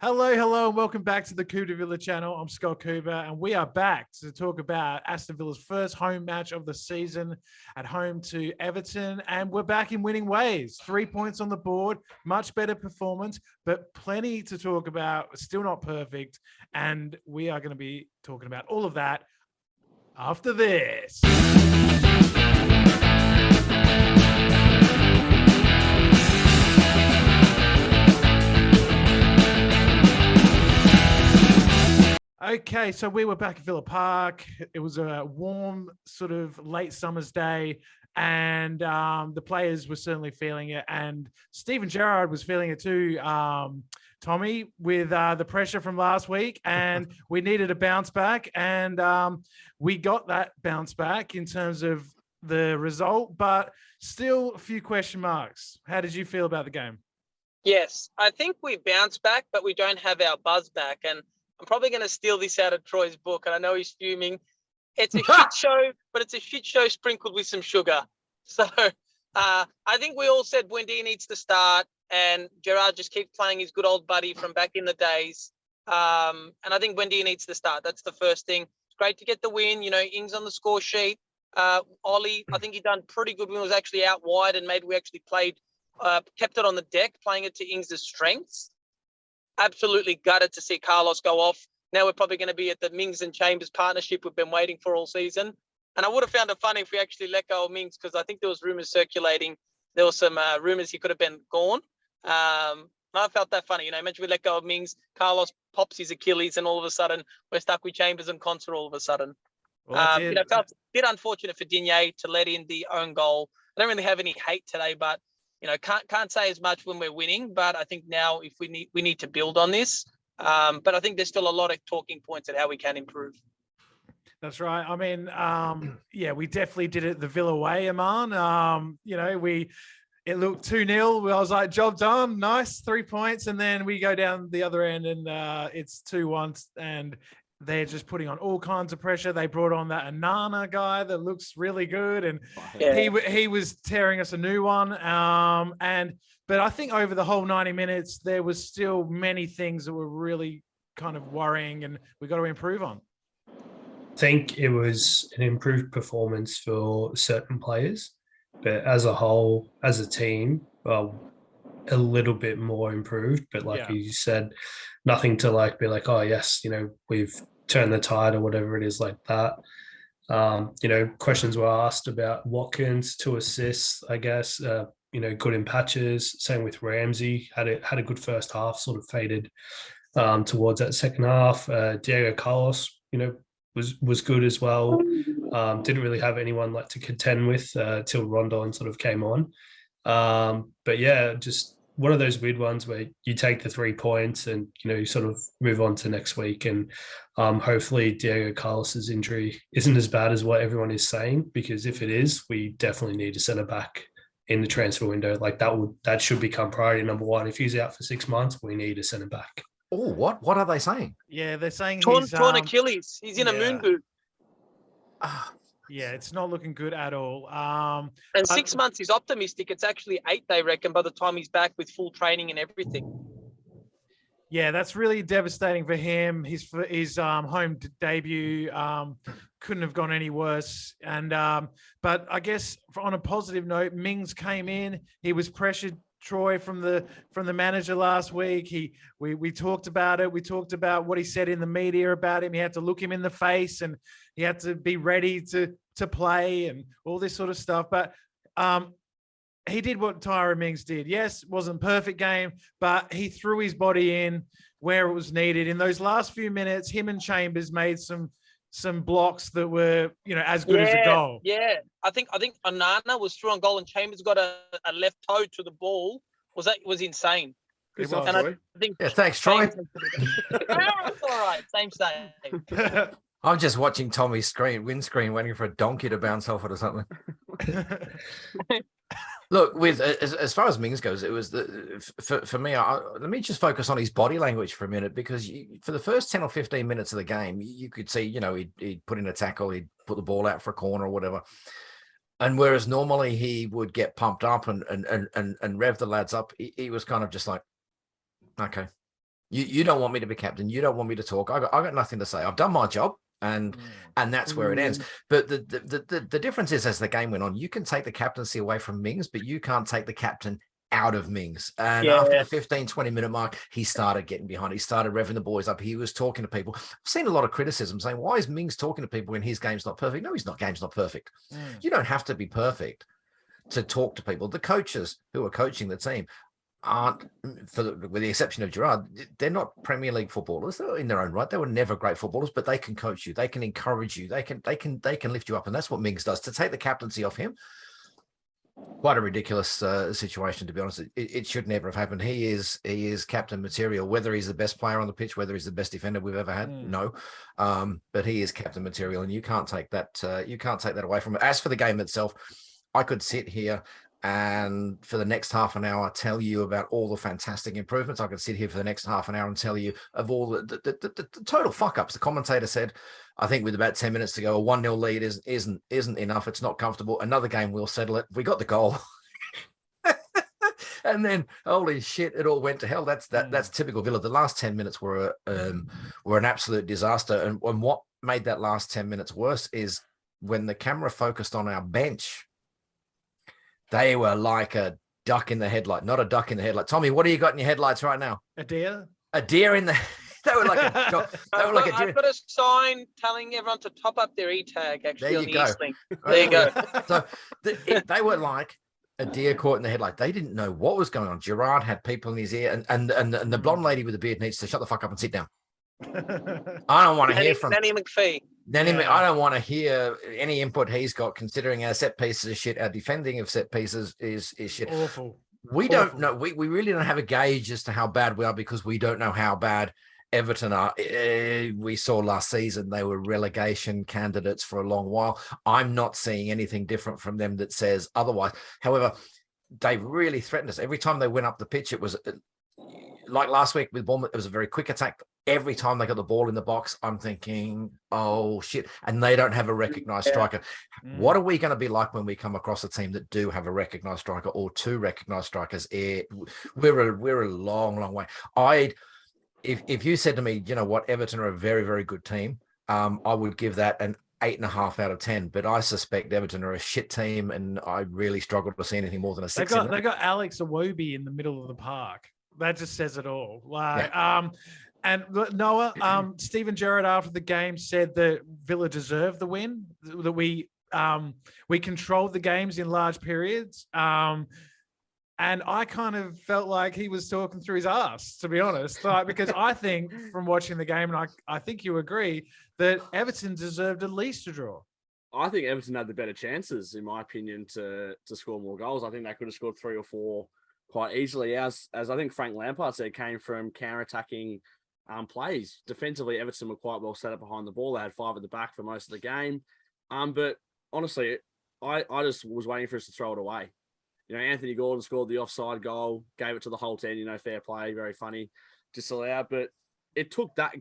Hello, and welcome back to the Coup de Villa channel. I'm Scott Cooper, and we are back to talk about Aston Villa's first home match of the season at home to Everton. And we're back in winning ways. 3 points on the board, much better performance, but plenty to talk about. Still not perfect. And we are going to be talking about all of that after this. Okay, so we were back at Villa Park. It was a warm, sort of late summer's day, and the players were certainly feeling it. And Steven Gerrard was feeling it too, Tommy, with the pressure from last week. And we needed a bounce back, and we got that bounce back in terms of the result, but still a few question marks. How did you feel about the game? Yes, I think we bounced back, but we don't have our buzz back. And I'm probably going to steal this out of Troy's book, and I know he's fuming. It's a shit show, but it's a shit show sprinkled with some sugar. So I think we all said Buendia needs to start, and Gerrard just keeps playing his good old buddy from back in the days. And I think Buendia needs to start. That's the first thing. It's great to get the win. You know, Ings on the score sheet. Ollie, I think he done pretty good when he was actually out wide, and maybe we actually kept it on the deck, playing it to Ings' strengths. Absolutely gutted to see Carlos go off. Now we're probably going to be at the Mings and Chambers partnership we've been waiting for all season. And I would have found it funny if we actually let go of Mings, because I think there was rumours circulating. There were some rumours he could have been gone. I felt that funny. You know, imagine we let go of Mings, Carlos pops his Achilles, and all of a sudden we're stuck with Chambers and Concert all of a sudden. Well, felt a bit unfortunate for Digne to let in the own goal. I don't really have any hate today, but you know, can't say as much when we're winning, but I think now if we need to build on this. But I think there's still a lot of talking points at how we can improve. That's right. I mean, yeah, we definitely did it the Villa way, Aman. You know, it looked 2-0. I was like, job done, nice, 3 points, and then we go down the other end and it's 2-1, and they're just putting on all kinds of pressure. They brought on that Anana guy that looks really good, and he was tearing us a new one. But I think over the whole 90 minutes, there was still many things that were really kind of worrying, and we got to improve on. I think it was an improved performance for certain players, but as a whole, as a team, a little bit more improved. But like you said, nothing to be like, oh yes, you know, we've turned the tide or whatever it is like that. You know, questions were asked about Watkins to assist, I guess, you know, good in patches. Same with Ramsey, had a good first half, sort of faded towards that second half. Diego Carlos, you know, was good as well. Didn't really have anyone to contend with till Rondon sort of came on. But yeah, just one of those weird ones where you take the 3 points and, you know, you sort of move on to next week. And hopefully Diego Carlos's injury isn't as bad as what everyone is saying, because if it is, we definitely need a centre back in the transfer window. That should become priority number one. If he's out for 6 months, we need a centre back. Oh, what are they saying? Yeah, they're saying torn Achilles. He's in a moon boot. Yeah, it's not looking good at all. And 6 months is optimistic. It's actually 8, they reckon, by the time he's back with full training and everything. Yeah, that's really devastating for him. His home debut couldn't have gone any worse. And but I guess on a positive note, Mings came in. He was pressured, Troy, from the manager last week. We talked about it. We talked about what he said in the media about him. He had to look him in the face, and he had to be ready to play and all this sort of stuff. But he did what Tyrone Mings did. Yes, it wasn't a perfect game, but he threw his body in where it was needed. In those last few minutes, him and Chambers made some blocks that were, you know, as good as a goal. Yeah, I think Anana was through on goal, and Chambers got a left toe to the ball. Was insane. Good stuff, Troy. Thanks, Troy. It's all right. Same. I'm just watching Tommy's windscreen, waiting for a donkey to bounce off it or something. Look, with as far as Mings goes, it was for me. Let me just focus on his body language for a minute, because for the first 10 or 15 minutes of the game, you could see, you know, he'd put in a tackle, he'd put the ball out for a corner or whatever. And whereas normally he would get pumped up and rev the lads up, he was kind of just like, okay, You don't want me to be captain. You don't want me to talk. I got nothing to say. I've done my job, and that's where it ends. But the difference is, as the game went on, you can take the captaincy away from Mings, but you can't take the captain out of Mings. And after the 15, 20-minute mark, he started getting behind. He started revving the boys up. He was talking to people. I've seen a lot of criticism saying, why is Mings talking to people when his game's not perfect? No, game's not perfect. You don't have to be perfect to talk to people. The coaches who are coaching the team aren't, with the exception of Gerrard, they're not Premier League footballers. They're in their own right. They were never great footballers, but they can coach you. They can encourage you. They can lift you up. And that's what Mings does. To take the captaincy off him, quite a ridiculous situation, to be honest. It should never have happened. He is captain material. Whether he's the best player on the pitch, whether he's the best defender we've ever had, no. But he is captain material, and you can't take that. You can't take that away from it. As for the game itself, I could sit here and for the next half an hour tell you about all the fantastic improvements. I could sit here for the next half an hour and tell you of all the total fuck ups. The commentator said, I think with about 10 minutes to go, a 1-0 lead isn't enough. It's not comfortable. Another game, we'll settle it. We got the goal. And then, holy shit, it all went to hell. That's typical Villa. The last 10 minutes were an absolute disaster. And what made that last 10 minutes worse is when the camera focused on our bench, they were like a duck in the headlight, not a duck in the headlight. Tommy, what do you got in your headlights right now? A deer? A deer in the... They were like a deer. I've got a sign telling everyone to top up their e-tag, actually, on the go. Eastlink. There you go. So they were like a deer caught in the headlight. They didn't know what was going on. Gerrard had people in his ear, and the blonde lady with the beard needs to shut the fuck up and sit down. I don't want to hear from Nanny McPhee. I don't want to hear any input he's got, considering our set pieces is shit. Our defending of set pieces is shit. Awful. We don't know. We really don't have a gauge as to how bad we are, because we don't know how bad Everton are. We saw last season they were relegation candidates for a long while. I'm not seeing anything different from them that says otherwise. However, they really threatened us. Every time they went up the pitch, it was like last week with Bournemouth. It was a very quick attack. Every time they got the ball in the box, I'm thinking, oh shit. And they don't have a recognized striker. What are we going to be like when we come across a team that do have a recognized striker or two recognized strikers? We're a long, long way. If you said to me, you know what, Everton are a very, very good team, I would give that an 8.5 out of 10. But I suspect Everton are a shit team, and I really struggle to see anything more than a 6. They got Alex Iwobi in the middle of the park. That just says it all. And Noah, Steven Gerrard after the game said that Villa deserved the win, that we controlled the games in large periods. And I kind of felt like he was talking through his ass, to be honest, because I think from watching the game, and I think you agree, that Everton deserved at least a draw. I think Everton had the better chances, in my opinion, to score more goals. I think they could have scored 3 or 4 quite easily. As I think Frank Lampard said, came from counter-attacking plays. Defensively, Everton were quite well set up behind the ball. They had 5 at the back for most of the game. But honestly, I just was waiting for us to throw it away. You know, Anthony Gordon scored the offside goal, gave it to the whole 10, fair play, very funny, disallowed. But it took that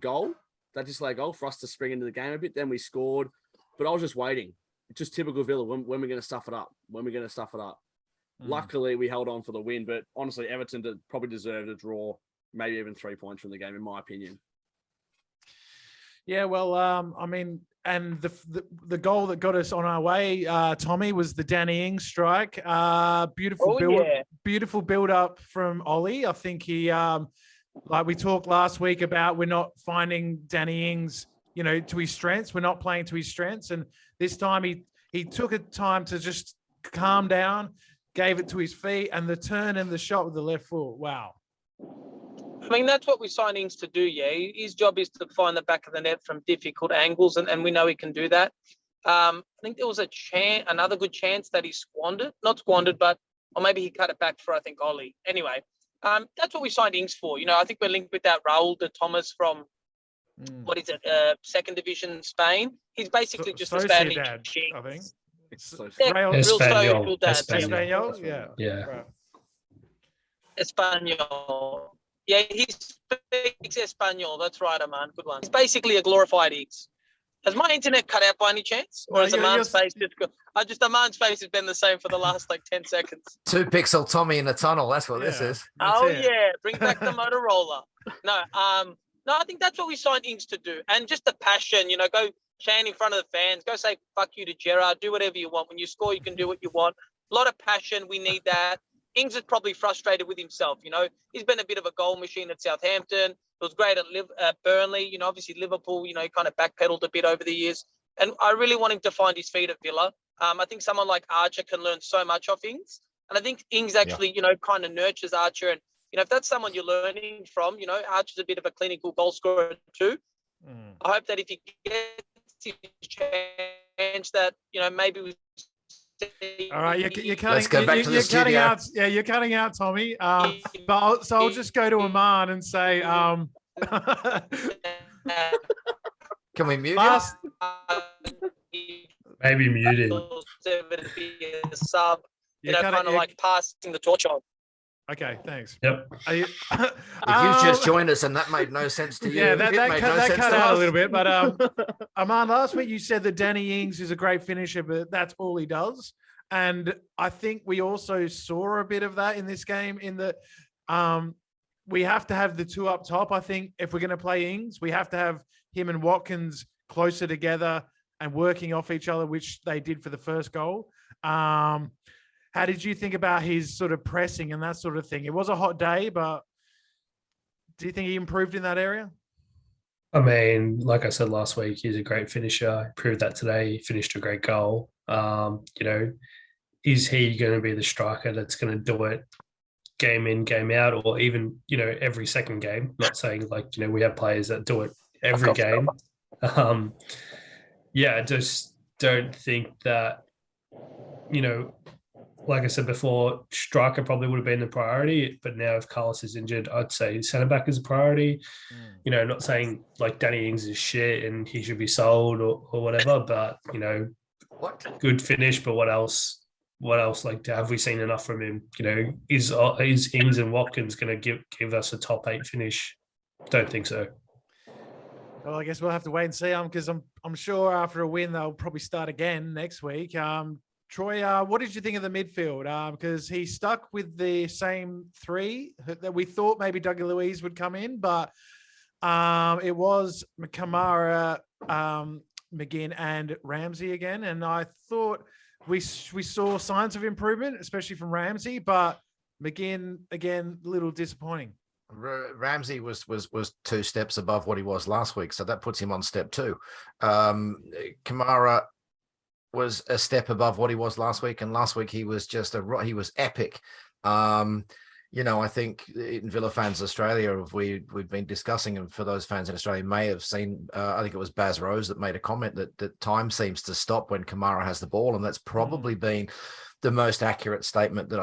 disallowed goal for us to spring into the game a bit. Then we scored. But I was just waiting. It's just typical Villa. When we're going to stuff it up? Luckily, we held on for the win. But honestly, Everton probably deserved a draw, maybe even 3 points from the game, in my opinion. Yeah, well, I mean, and the goal that got us on our way, Tommy, was the Danny Ings strike. Beautiful build up from Ollie. I think he, like we talked last week about, we're not finding Danny Ings, to his strengths. We're not playing to his strengths, and this time he took a time to just calm down, gave it to his feet, and the turn and the shot with the left foot. Wow. I mean, that's what we signed Ings to do, yeah. His job is to find the back of the net from difficult angles, and we know he can do that. I think there was another good chance that he squandered. Not squandered, or maybe he cut it back for, I think, Ollie. Anyway, that's what we signed Ings for. I think we're linked with that Raul de Thomas from, what is it, second division Spain. He's basically just a Spanish king. I think. Espanol. Espanol, yeah. Right. Espanol. Yeah, he speaks Espanol. That's right, Aman. Good one. It's basically a glorified Ings. Has my internet cut out by any chance? Or No, is Aman's face just Aman's face has been the same for the last 10 seconds. 2 pixel Tommy in the tunnel. That's what this is. Oh yeah, bring back the Motorola. No, I think that's what we signed Ings to do, and just the passion. Go chant in front of the fans. Go say fuck you to Gerrard. Do whatever you want. When you score, you can do what you want. A lot of passion. We need that. Ings is probably frustrated with himself. He's been a bit of a goal machine at Southampton. It was great at Burnley. Obviously Liverpool. Kind of backpedaled a bit over the years, and I really want him to find his feet at Villa. I think someone like Archer can learn so much off Ings, and I think Ings actually, kind of nurtures Archer. And if that's someone you're learning from, Archer's a bit of a clinical goal scorer too. I hope that if he gets his chance, that maybe we. All right, you're cutting. Let's go back to the studio. Cutting out. Yeah, you're cutting out, Tommy. I'll just go to Aman and say, Can we mute him? Maybe muted. Sub, kind of like passing the torch on. Okay, thanks. Yep. You, If you just joined us and that made no sense to you, yeah, that cut out a little bit. But Aman, last week you said that Danny Ings is a great finisher, but that's all he does. And I think we also saw a bit of that in this game. In that we have to have the two up top. I think if we're going to play Ings, we have to have him and Watkins closer together and working off each other, which they did for the first goal. How did you think about his sort of pressing and that sort of thing? It was a hot day, but do you think he improved in that area? I mean, like I said last week, he's a great finisher. He proved that today. He finished a great goal. Is he going to be the striker that's going to do it game in, game out, or even, every second game? Not saying we have players that do it every game. I just don't think that, like I said before, striker probably would have been the priority, but now if Carlos is injured, I'd say centre back is a priority. Not saying like Danny Ings is shit and he should be sold or whatever, but good finish. But what else? Have we seen enough from him? Is Ings and Watkins going to give us a top 8 finish? Don't think so. Well, I guess we'll have to wait and see. Because I'm sure after a win they'll probably start again next week. Troy, what did you think of the midfield? Because he stuck with the same 3 that we thought maybe Dougie Luiz would come in, but it was Kamara, McGinn, and Ramsey again. And I thought we saw signs of improvement, especially from Ramsey, but McGinn again, a little disappointing. Ramsey was 2 steps above what he was last week, so that puts him on step 2. Kamara was a step above what he was last week, and last week he was he was epic. I think in Villa Fans Australia, we've been discussing, and for those fans in Australia may have seen, I think it was Baz Rose that made a comment that time seems to stop when Kamara has the ball, and that's probably been the most accurate statement that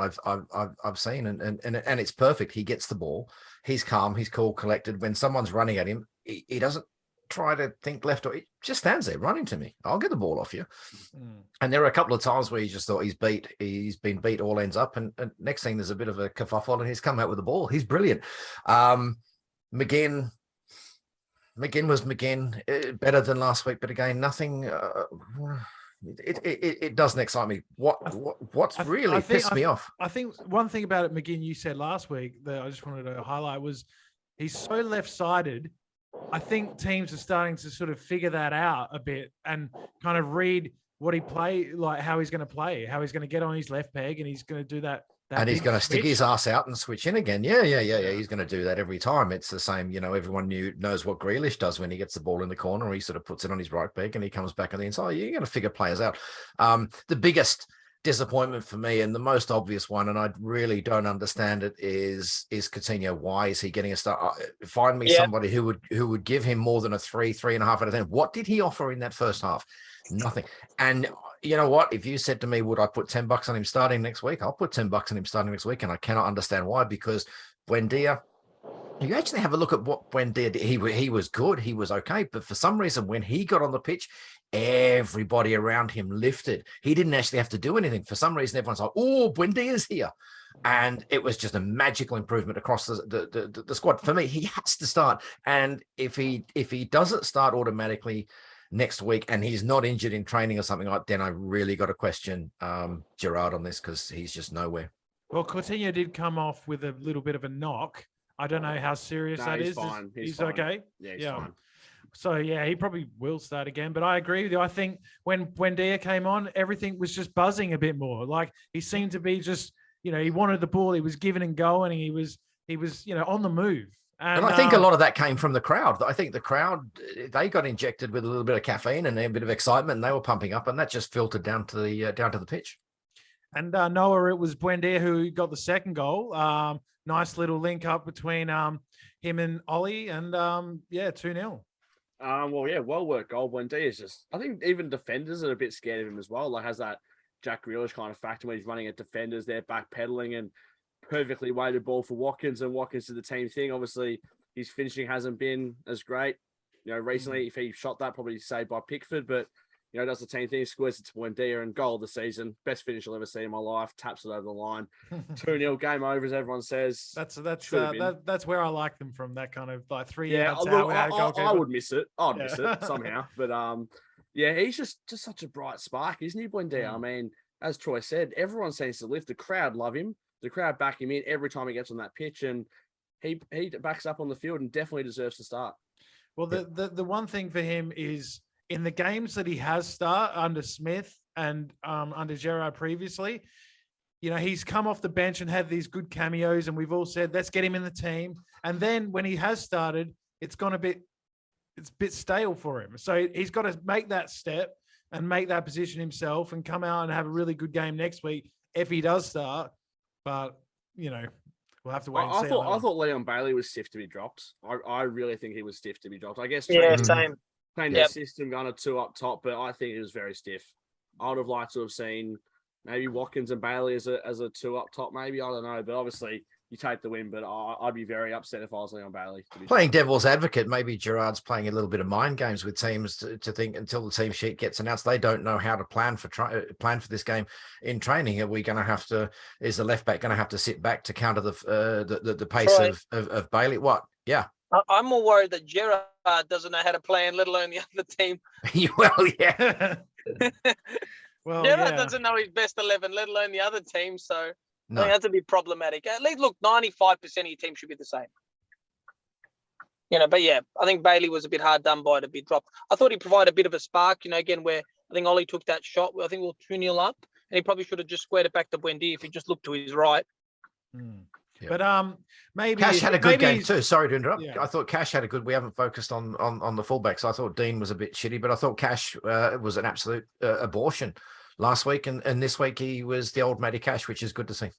I've seen, and it's perfect. He gets the ball, he's calm, he's cool, collected. When someone's running at him, he doesn't try to think left, or he just stands there running to me. I'll get the ball off you. And there are a couple of times where you just thought he's been beat all ends up, and next thing there's a bit of a kerfuffle and he's come out with the ball. He's brilliant. McGinn was McGinn, better than last week, but again, nothing. It doesn't excite me. What's really pissed me off? I think one thing about it, McGinn, you said last week that I just wanted to highlight was he's so left-sided. I think teams are starting to sort of figure that out a bit and kind of read what he play, like how he's going to play, how he's going to get on his left peg, and he's going to do that. And he's going to stick his ass out and switch in again. Yeah. He's going to do that every time. It's the same. Everyone knows what Grealish does when he gets the ball in the corner. He sort of puts it on his right peg and he comes back on the inside. You're going to figure players out. The biggest disappointment for me, and the most obvious one, and I really don't understand it, is Coutinho. Why is he getting a start? Find me somebody who would give him more than a 3.5 out of 10. What did he offer in that first half? Nothing. And you know what? If you said to me, would I put $10 on him starting next week? I'll put $10 on him starting next week, and I cannot understand why. Because Buendia, you actually have a look at what Buendia did. He was good. He was okay. But for some reason, when he got on the pitch, everybody around him lifted. He didn't actually have to do anything. For some reason, everyone's like, oh, Buendia's here. And it was just a magical improvement across the squad. For me, he has to start. And if he doesn't start automatically, next week and he's not injured in training or something like that, then I really got to question Gerrard on this because he's just nowhere. Well, Coutinho did come off with a little bit of a knock. I don't know how serious that he's is. Fine. He's He's fine. okay? Yeah, he's fine. So, yeah, he probably will start again. But I agree with you. I think when Buendia came on, everything was just buzzing a bit more. Like, he seemed to be just, he wanted the ball. He was giving and going. And he was, on the move. And I think a lot of that came from the crowd. I think the crowd, they got injected with a little bit of caffeine and a bit of excitement, and they were pumping up, and that just filtered down to the pitch. And Noah, it was Buendia who got the second goal. Nice little link up between him and Ollie, and 2-0. Well worked goal. Buendia is just, I think even defenders are a bit scared of him as well. Like, has that Jack Grealish kind of factor when he's running at defenders, they're backpedaling and perfectly weighted ball for Watkins, and Watkins did the team thing. Obviously, his finishing hasn't been as great. Recently, if he shot that, probably saved by Pickford, but does the team thing, squares it to Buendia, and goal of the season. Best finish I'll ever see in my life. Taps it over the line. 2-0, game over, as everyone says. That's where I like them from, that kind of like 3 yards out without a goalkeeper. I would miss it. I'd miss it somehow. But he's just such a bright spark, isn't he, Buendia? I mean, as Troy said, everyone seems to lift. The crowd love him. The crowd back him in every time he gets on that pitch, and he backs up on the field and definitely deserves to start. Well, the one thing for him is in the games that he has started under Smith and under Gerrard previously, he's come off the bench and had these good cameos, and we've all said, let's get him in the team. And then when he has started, it's a bit stale for him. So he's got to make that step and make that position himself and come out and have a really good game next week if he does start. But, we'll have to wait and see. I thought Leon Bailey was stiff to be dropped. I really think he was stiff to be dropped. I guess same. Playing the system, going to 2 up top, but I think it was very stiff. I would have liked to have seen maybe Watkins and Bailey as a 2 up top, maybe. I don't know. But obviously, you take the win, but I'd be very upset if I was Leon Bailey. Playing devil's advocate, maybe Gerrard's playing a little bit of mind games with teams to think until the team sheet gets announced, they don't know how to plan for this game in training. Are we going to have to? Is the left back going to have to sit back to counter the pace of Bailey? What? Yeah. I'm more worried that Gerrard doesn't know how to plan, let alone the other team. Well, yeah. Gerrard doesn't know his best 11, let alone the other team. So I think that's a bit problematic. At least, look, 95% of your team should be the same. But I think Bailey was a bit hard done by it, a bit dropped. I thought he provided a bit of a spark, again, where I think Ollie took that shot. I think we were 2-0 up, and he probably should have just squared it back to Buendia if he just looked to his right. Yeah. But maybe Cash had a good game too. Sorry to interrupt. Yeah. I thought Cash had a good. We haven't focused on the fullbacks. I thought Dean was a bit shitty, but I thought Cash was an absolute abortion last week, and this week he was the old Matty Cash, which is good to see.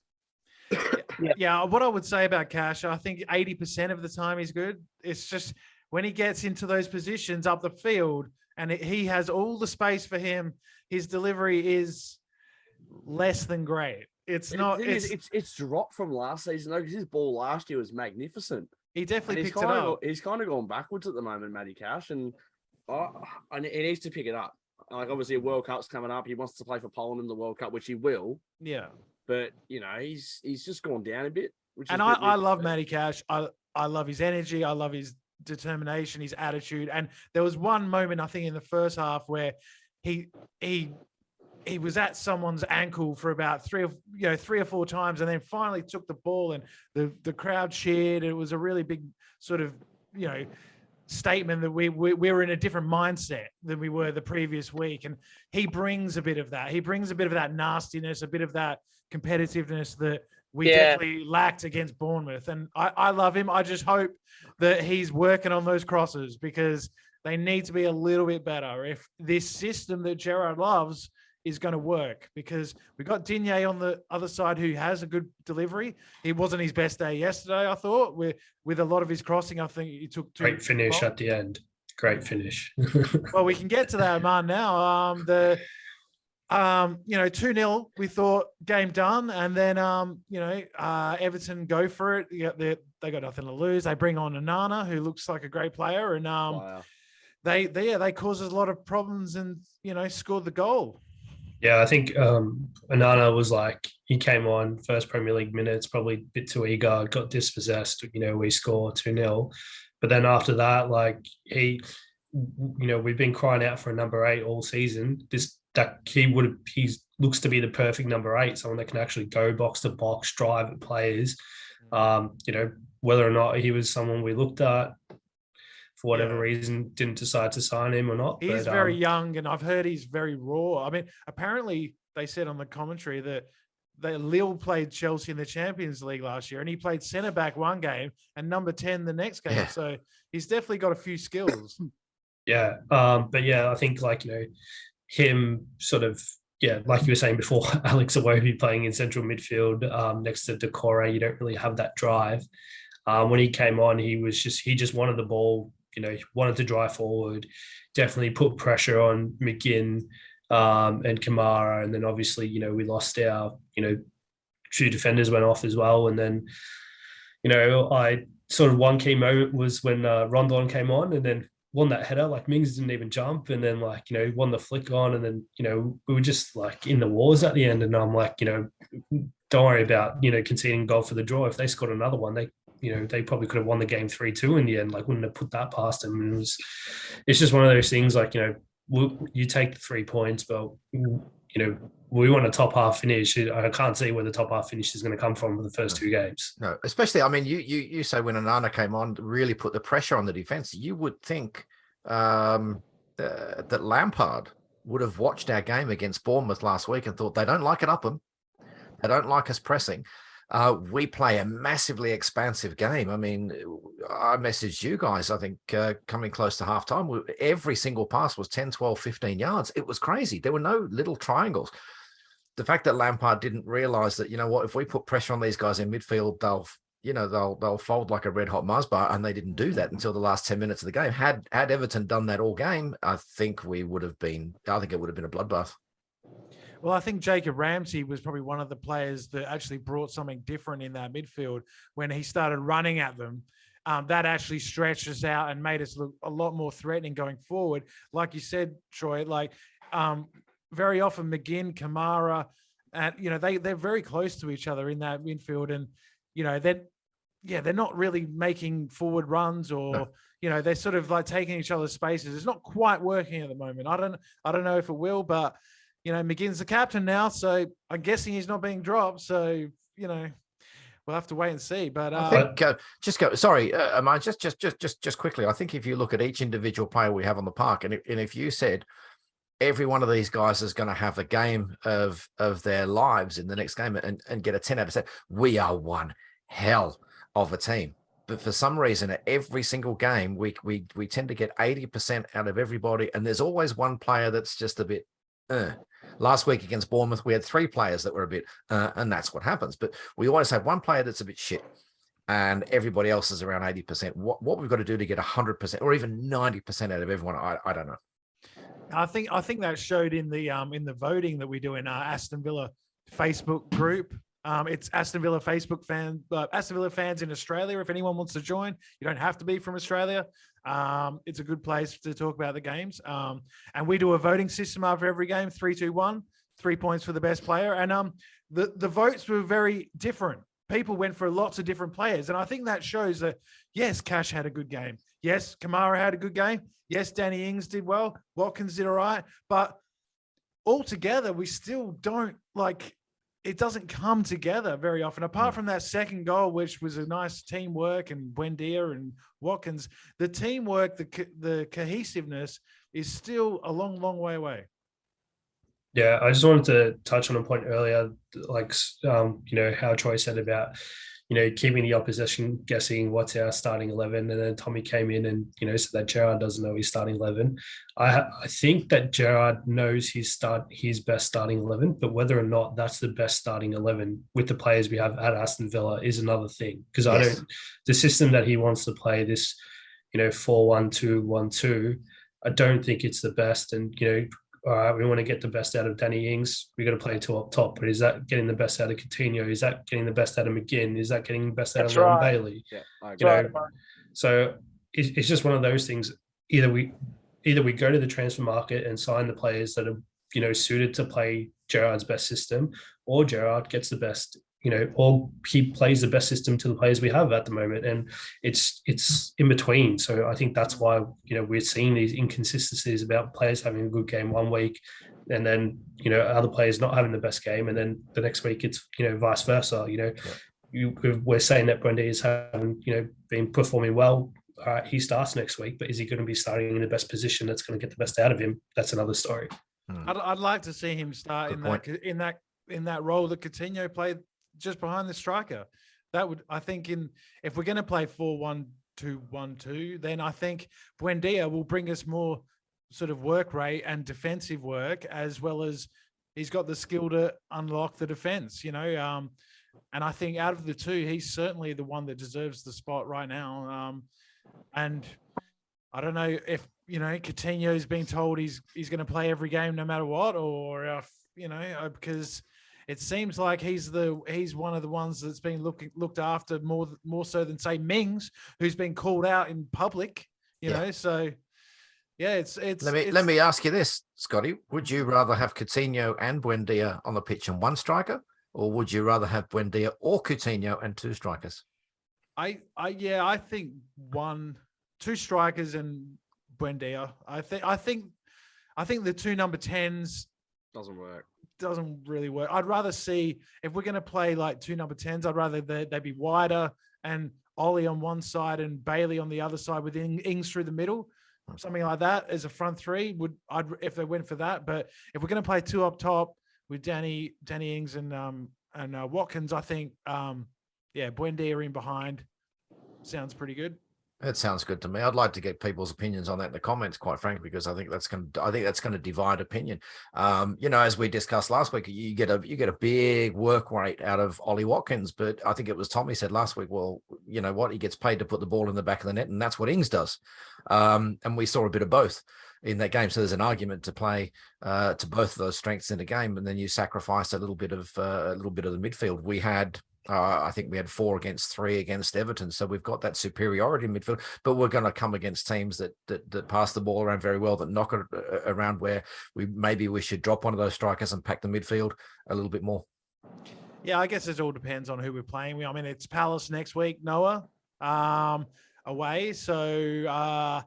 Yeah, what I would say about Cash, I think 80% of the time he's good. It's just when he gets into those positions up the field and he has all the space for him, his delivery is less than great. It's dropped from last season though, because his ball last year was magnificent. He definitely picked it up. He's kind of gone backwards at the moment, Matty Cash, and he needs to pick it up. Like, obviously, a World Cup's coming up. He wants to play for Poland in the World Cup, which he will. Yeah. But, he's just gone down a bit. And I love Matty Cash. I love his energy. I love his determination, his attitude. And there was one moment, I think, in the first half where he was at someone's ankle for about three or four times, and then finally took the ball, and the crowd cheered. It was a really big sort of, statement that we were in a different mindset than we were the previous week. And he brings a bit of that. He brings a bit of that nastiness, a bit of that competitiveness that we definitely lacked against Bournemouth. And I love him. I just hope that he's working on those crosses, because they need to be a little bit better if this system that Gerrard loves is going to work, because we got Digne on the other side who has a good delivery. It wasn't his best day yesterday, I thought, with a lot of his crossing. I think he took two. Great finish at the end. Great finish. Well, we can get to that, Aman, now. 2-0, we thought game done. And then, Everton go for it. They got nothing to lose. They bring on Onana, who looks like a great player. And they caused us a lot of problems and, scored the goal. Yeah, I think Onana was he came on first Premier League minutes, probably a bit too eager, got dispossessed. We score 2-0. But then after that, we've been crying out for a number 8 all season. He looks to be the perfect number 8, someone that can actually go box to box, drive at players. Whether or not he was someone we looked at for whatever reason, didn't decide to sign him or not. He's very young, and I've heard he's very raw. I mean, apparently they said on the commentary that Lille played Chelsea in the Champions League last year, and he played centre back one game and number 10 the next game. Yeah. So he's definitely got a few skills. Yeah. But yeah, I think him sort of, like you were saying before, Alex Iwobi playing in central midfield next to Decore, you don't really have that drive. When he came on, he just wanted the ball, he wanted to drive forward, definitely put pressure on McGinn and Kamara. And then obviously, we lost our, 2 defenders went off as well. And then, I sort of one key moment was when Rondon came on and then won that header. Mings didn't even jump, and then won the flick on, and then we were just in the wars at the end. And I'm don't worry about conceding goal for the draw. If they scored another one, they probably could have won the game 3-2 in the end. Wouldn't have put that past them. And it's just one of those things. You take the 3 points, but we want a top half finish. I can't see where the top half finish is going to come from for the first 2 games. No, especially, you say when Onana came on, really put the pressure on the defense. You would think that Lampard would have watched our game against Bournemouth last week and thought they don't like it up them. They don't like us pressing. We play a massively expansive game. I messaged you guys, I think, coming close to halftime. Every single pass was 10, 12, 15 yards. It was crazy. There were no little triangles. The fact that Lampard didn't realize that, if we put pressure on these guys in midfield, they'll fold like a red hot Mars bar, and they didn't do that until the last 10 minutes of the game. Had Everton done that all game, I think it would have been a bloodbath. Well, I think Jacob Ramsey was probably one of the players that actually brought something different in that midfield when he started running at them. That actually stretched us out and made us look a lot more threatening going forward. Like you said, Troy, very often McGinn, Kamara, and they're very close to each other in that midfield, and they're not really making forward runs or they're sort of taking each other's spaces. It's not quite working at the moment. I don't know if it will, but McGinn's the captain now, so I'm guessing he's not being dropped. So we'll have to wait and see. But I think Sorry, Aman, just quickly. I think if you look at each individual player we have on the park, and if you said every one of these guys is going to have the game of their lives in the next game and get a 10 out of 10, we are one hell of a team. But for some reason, at every single game, we tend to get 80% out of everybody, and there's always one player that's just a bit. Last week against Bournemouth, we had 3 players that were a bit, and that's what happens. But we always have one player that's a bit shit, and everybody else is around 80%. What we've got to do to get 100% or even 90% out of everyone, I don't know. I think that showed in the voting that we do in our Aston Villa Facebook group. It's Aston Villa Facebook Aston Villa fans in Australia. If anyone wants to join, you don't have to be from Australia. It's a good place to talk about the games. And we do a voting system after every game, 3-2-1, 3 points for the best player. And the votes were very different. People went for lots of different players. And I think that shows that, yes, Cash had a good game. Yes, Kamara had a good game. Yes, Danny Ings did well. Watkins did all right. But altogether, we still don't it doesn't come together very often. Apart from that second goal, which was a nice teamwork, and Buendia and Watkins, the teamwork, the cohesiveness is still a long, long way away. Yeah, I just wanted to touch on a point earlier, how Troy said about, keeping the opposition guessing what's our starting 11. And then Tommy came in and, said that Gerrard doesn't know his starting 11. I think that Gerrard knows his best starting 11, but whether or not that's the best starting 11 with the players we have at Aston Villa is another thing. Because the system that he wants to play, this, 4-1-2-1-2, I don't think it's the best. And, all right, we want to get the best out of Danny Ings. We got to play 2 up top. But is that getting the best out of Coutinho? Is that getting the best out of McGinn? Is that getting the best out of Leon Bailey? Yeah, I agree. So it's just one of those things. Either we go to the transfer market and sign the players that are suited to play Gerrard's best system, or Gerrard gets the best or he plays the best system to the players we have at the moment, and it's in between. So I think that's why we're seeing these inconsistencies about players having a good game one week, and then other players not having the best game, and then the next week it's vice versa. We're saying that Buendia is having been performing well. He starts next week, but is he going to be starting in the best position that's going to get the best out of him? That's another story. I'd like to see him start in that role that Coutinho played just behind the striker. That would, I think, if we're going to play 4-1-2-1-2, then I think Buendia will bring us more sort of work rate and defensive work, as well as he's got the skill to unlock the defense. And I think out of the two, he's certainly the one that deserves the spot right now. And I don't know if Coutinho's being told he's going to play every game no matter what, or if, because it seems like he's one of the ones that's been looked after more so than, say, Mings, who's been called out in public. So yeah, it's. Let me ask you this, Scottie: would you rather have Coutinho and Buendia on the pitch and one striker, or would you rather have Buendia or Coutinho and two strikers? I think two strikers and Buendia. I think the two number 10s doesn't really work. I'd rather see, if we're going to play like two number 10s, I'd rather they be wider and Ollie on one side and Bailey on the other side with Ings through the middle. Something like that as a front three if they went for that. But if we're going to play two up top with Danny Ings and Watkins, I think Buendia in behind sounds pretty good. That sounds good to me. I'd like to get people's opinions on that in the comments, quite frankly, because I think that's going to divide opinion. As we discussed last week, you get a big work rate out of Ollie Watkins, but I think it was Tommy said last week, well, you know what, he gets paid to put the ball in the back of the net, and that's what Ings does. And we saw a bit of both in that game. So there's an argument to play to both of those strengths in the game, and then you sacrifice a little bit of the midfield. We had. I think we had 4 against 3 against Everton, so we've got that superiority in midfield. But we're going to come against teams that pass the ball around very well, that knock it around, where we should drop one of those strikers and pack the midfield a little bit more. Yeah, I guess it all depends on who we're playing. I mean, it's Palace next week, Noah, away. So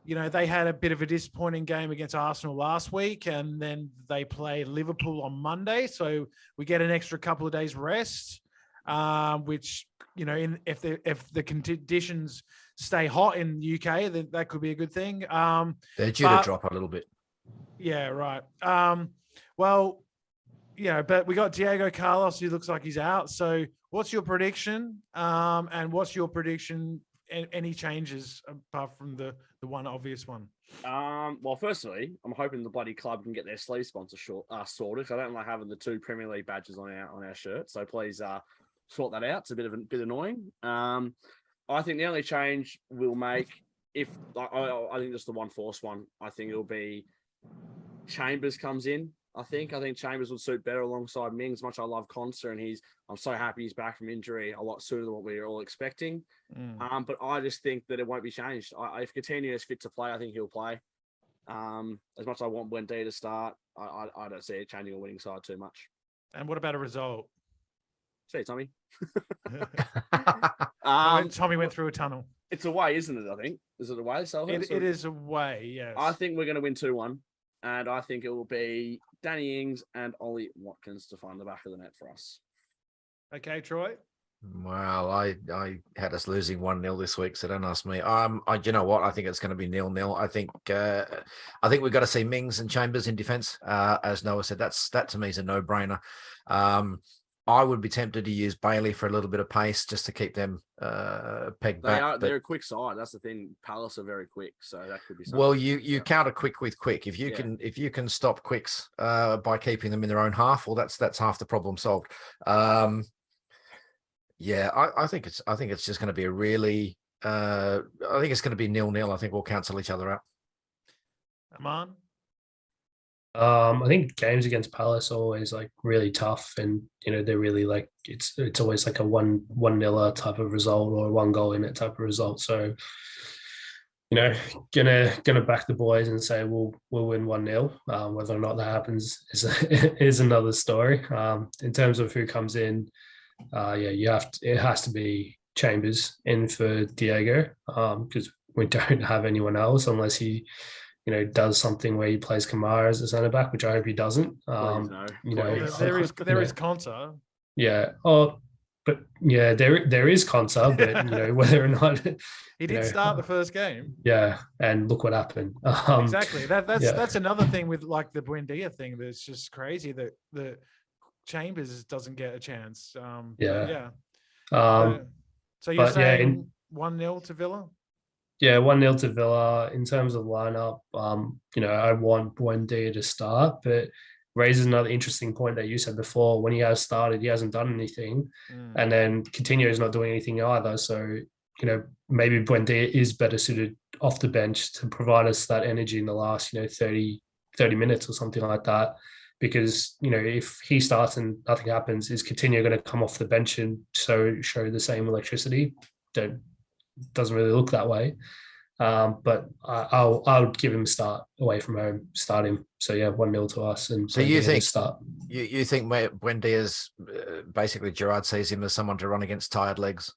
they had a bit of a disappointing game against Arsenal last week, and then they play Liverpool on Monday. So we get an extra couple of days rest. Which, if the conditions stay hot in the UK, then that could be a good thing. They're due to drop a little bit. Yeah, right. But we got Diego Carlos, who looks like he's out. So what's your prediction? And what's your prediction? Any changes apart from the one obvious one? Well, firstly, I'm hoping the bloody club can get their sleeve sponsor sorted. I don't like having the 2 Premier League badges on our shirt. So please sort that out. It's a bit annoying. I think the only change we'll make, I think just the one forced one, I think it'll be Chambers comes in. I think Chambers would suit better alongside Mings. Much I love Conser, and I'm so happy he's back from injury a lot sooner than what we were all expecting. But I just think that it won't be changed. If Coutinho is fit to play, I think he'll play. As much as I want Buendia to start, I don't see it changing a winning side too much. And what about a result? See, Tommy. Tommy went through a tunnel. It's away, isn't it? I think. Is it away? It is away, yes. I think we're going to win 2-1. And I think it will be Danny Ings and Ollie Watkins to find the back of the net for us. Okay, Troy? Well, I had us losing 1-0 this week, so don't ask me. You know what? I think it's going to be 0-0. I think we've got to see Mings and Chambers in defence. As Noah said, that to me is a no-brainer. I would be tempted to use Bailey for a little bit of pace just to keep them pegged back. They're a quick side. That's the thing. Palace are very quick, so that could be something. Well, you counter quick with quick. If you can stop quicks by keeping them in their own half, well, that's half the problem solved. I think it's just going to be a really. I think it's going to be 0-0. I think we'll cancel each other out. Aman? I think games against Palace are always like really tough, and they're really like it's always like a 1-0 type of result or a 1 goal in it type of result. So gonna back the boys and say we'll win 1-0. Whether or not that happens is another story. In terms of who comes in, it has to be Chambers in for Diego, because we don't have anyone else unless he, does something where he plays Kamara as a centre back, which I hope he doesn't. No. There is Conta. Yeah. Oh, but yeah, there is Conta, but whether or not he did start the first game. Yeah, and look what happened. Exactly. That's another thing with like the Buendia thing. That's just crazy that the Chambers doesn't get a chance. So you're saying 1-0 to Villa? Yeah, 1-0 to Villa. In terms of lineup, I want Buendia to start, but raises another interesting point that you said before. When he has started, he hasn't done anything, and then Coutinho is not doing anything either. So, maybe Buendia is better suited off the bench to provide us that energy in the last, 30 minutes or something like that. Because, if he starts and nothing happens, is Coutinho going to come off the bench and show the same electricity? Doesn't really look that way. But I'll give him a start away from home, start him. So yeah, 1-0 to us. And so you think Buendia's basically Gerrard sees him as someone to run against tired legs,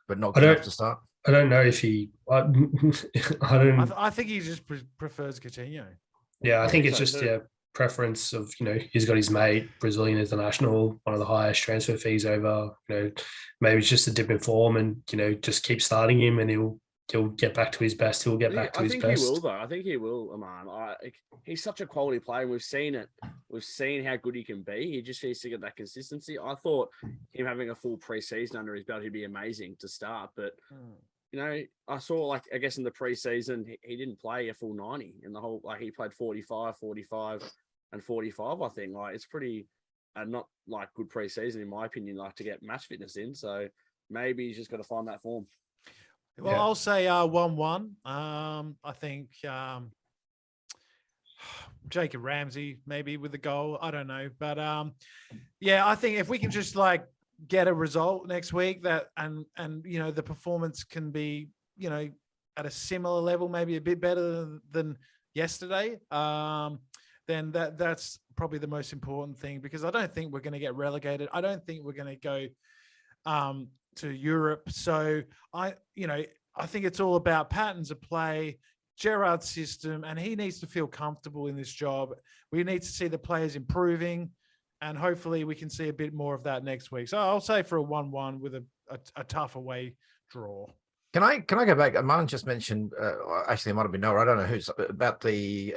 but not good enough to start? I don't know if he. I think he just prefers Coutinho. Yeah, I think it's just preference of he's got his mate, Brazilian international, one of the highest transfer fees over. Maybe it's just a dip in form, and just keep starting him, and he'll get back to his best. He'll get back to his best. I think he will, though. I think he will, Aman. He's such a quality player. We've seen it. We've seen how good he can be. He just needs to get that consistency. I thought him having a full preseason under his belt, he'd be amazing to start. But, I saw, I guess in the preseason, he didn't play a full 90 in the whole, he played 45, and 45, I think. It's pretty not good preseason, in my opinion, to get match fitness in. So maybe he's just got to find that form. Well, I'll say 1-1. I think Jacob Ramsey maybe with the goal. I don't know. But I think if we can just get a result next week and the performance can be, at a similar level, maybe a bit better than yesterday, then that's probably the most important thing, because I don't think we're going to get relegated. I don't think we're going to go to Europe. So I think it's all about patterns of play, Gerrard's system, and he needs to feel comfortable in this job. We need to see the players improving, and hopefully we can see a bit more of that next week. So I'll say for a 1-1 with a tough away draw. Can I go back? Aman just mentioned, actually, it might have been Noah. I don't know who's about the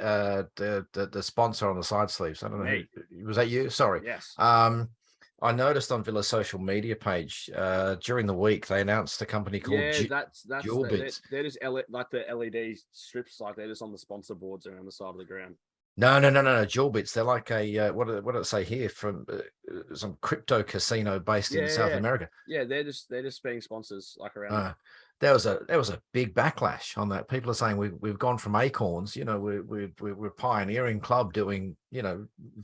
sponsor on the side sleeves. I don't know. Was that you? Sorry. Yes. I noticed on Villa's social media page during the week they announced a company called that's Dual Bits. They're just like the LED strips, they're just on the sponsor boards around the side of the ground. No, Dual Bits. They're like a what did it say here, from some crypto casino based in South America. Yeah, they're just being sponsors around. There was a big backlash on that. People are saying we've gone from acorns, we're pioneering club doing,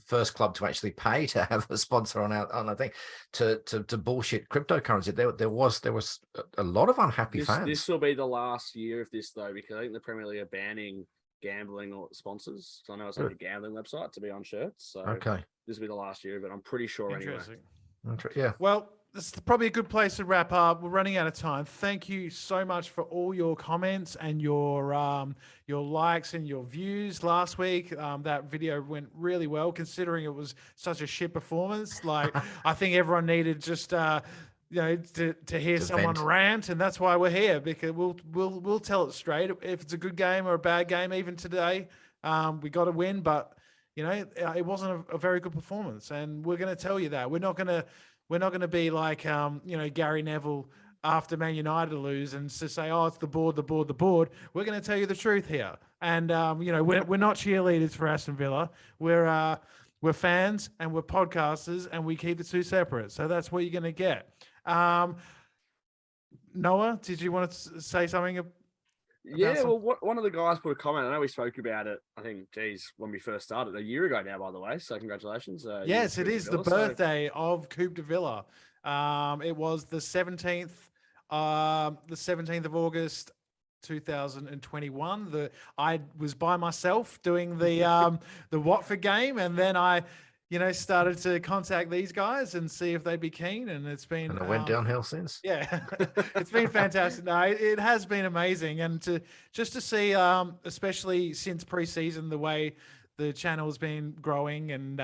first club to actually pay to have a sponsor on a thing, to bullshit cryptocurrency. There was a lot of unhappy fans. This will be the last year of this, though, because I think the Premier League are banning gambling or sponsors. So I know it's a gambling website to be on shirts. So this will be the last year, but I'm pretty sure anyway. Yeah. Well, this is probably a good place to wrap up. We're running out of time. Thank you so much for all your comments and your likes and your views last week. That video went really well, considering it was such a shit performance. I think everyone needed just to hear someone rant, and that's why we're here, because we'll tell it straight. If it's a good game or a bad game, even today, we got to win. But it wasn't a very good performance, and we're going to tell you that. We're not going to be like Gary Neville after Man United lose and to say, oh, it's the board. We're going to tell you the truth here, and we're not cheerleaders for Aston Villa. We're fans and we're podcasters, and we keep the two separate. So that's what you're going to get. Noah, did you want to say something? One of the guys put a comment. I know we spoke about it, I think, when we first started, a year ago now, by the way. So congratulations. Yes, it is the birthday of Coupe de Villa. It was the 17th of August, 2021. I was by myself doing the Watford game, and then I started to contact these guys and see if they'd be keen, and it's been And it went downhill since. Yeah, it's been fantastic. No, it has been amazing, and to see, especially since preseason, the way the channel's been growing, and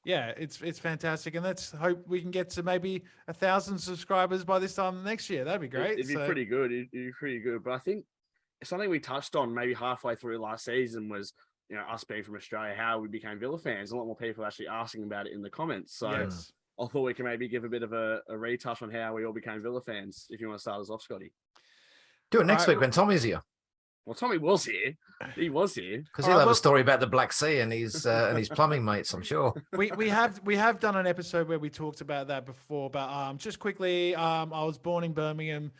yeah, it's fantastic, and let's hope we can get to maybe 1,000 subscribers by this time next year. That'd be great. It'd be pretty good. It'd be pretty good. But I think something we touched on maybe halfway through last season was, us being from Australia, how we became Villa fans. A lot more people actually asking about it in the comments. So Yes. I thought we can maybe give a bit of a retouch on how we all became Villa fans. If you want to start us off, Scotty. Do it next week when Tommy's here. Well, Tommy was here. He was here Because he'll have a story about the Black Sea and his plumbing mates, I'm sure. We have done an episode where we talked about that before, but just quickly, I was born in Birmingham,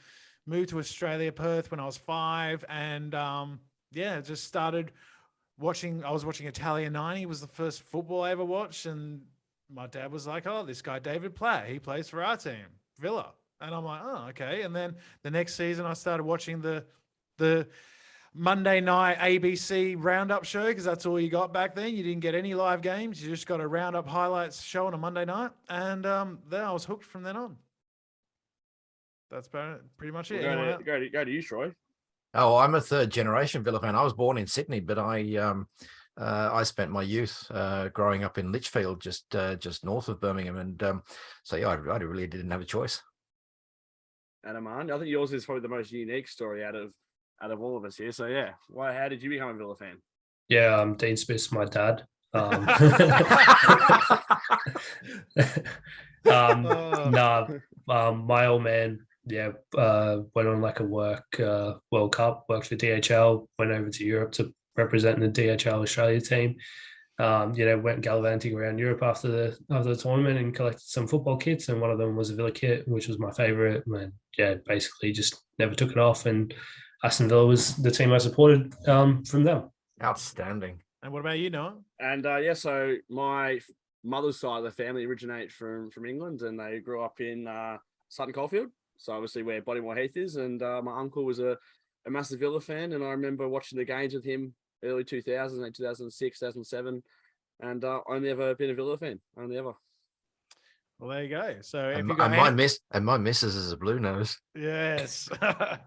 moved to Australia, Perth when I was 5, and just started watching. I was watching Italian 90 was the first football I ever watched, and my dad was like, "Oh, this guy David Platt, he plays for our team, Villa," and I'm like, "Oh, okay." And then the next season, I started watching the Monday night ABC roundup show, because that's all you got back then. You didn't get any live games. You just got a roundup highlights show on a Monday night. And then I was hooked from then on. That's pretty much it. Go to you, Troy. Oh, I'm a third generation Villa fan. I was born in Sydney, but I spent my youth growing up in Lichfield, just north of Birmingham. And so, yeah, I really didn't have a choice. And Aman, I think yours is probably the most unique story out of all of us here. So yeah, how did you become a Villa fan? Yeah, Dean Smith's my dad. My old man, went on like a World Cup, worked for DHL, went over to Europe to represent the DHL Australia team. Went gallivanting around Europe after the tournament and collected some football kits, and one of them was a Villa kit, which was my favorite. And basically just never took it off, and Aston Villa was the team I supported from them. Outstanding. And what about you, Noah? And so my mother's side of the family originate from England, and they grew up in Sutton Coldfield. So obviously where Bodymoor Heath is, and my uncle was a massive Villa fan, and I remember watching the games with him early 2000s, like 2006, 2007, and only ever been a Villa fan, only ever. Well, there you go. So and my missus is a blue nose. Yes. I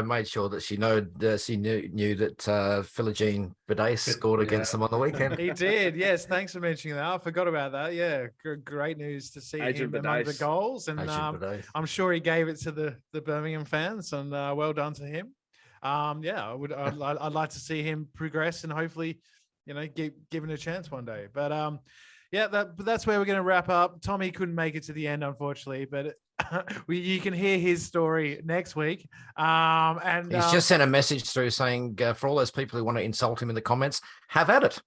made sure that she knew that Philogene Bidet scored against them on the weekend. He did. Yes. Thanks for mentioning that. I forgot about that. Yeah. Great news to see him among the goals, and I'm sure he gave it to the Birmingham fans, and well done to him. I'd like to see him progress and hopefully, get given a chance one day. But that's where we're going to wrap up. Tommy couldn't make it to the end, unfortunately, but you can hear his story next week. And he's just sent a message through saying, for all those people who want to insult him in the comments, have at it.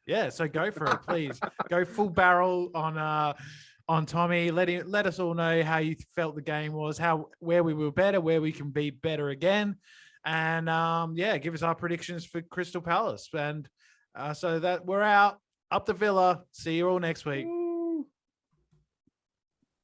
Yeah, so go for it, please. Go full barrel on Tommy. Let us all know how you felt the game was, where we were better, where we can be better again, and give us our predictions for Crystal Palace. And so that we're out. Up the Villa. See you all next week.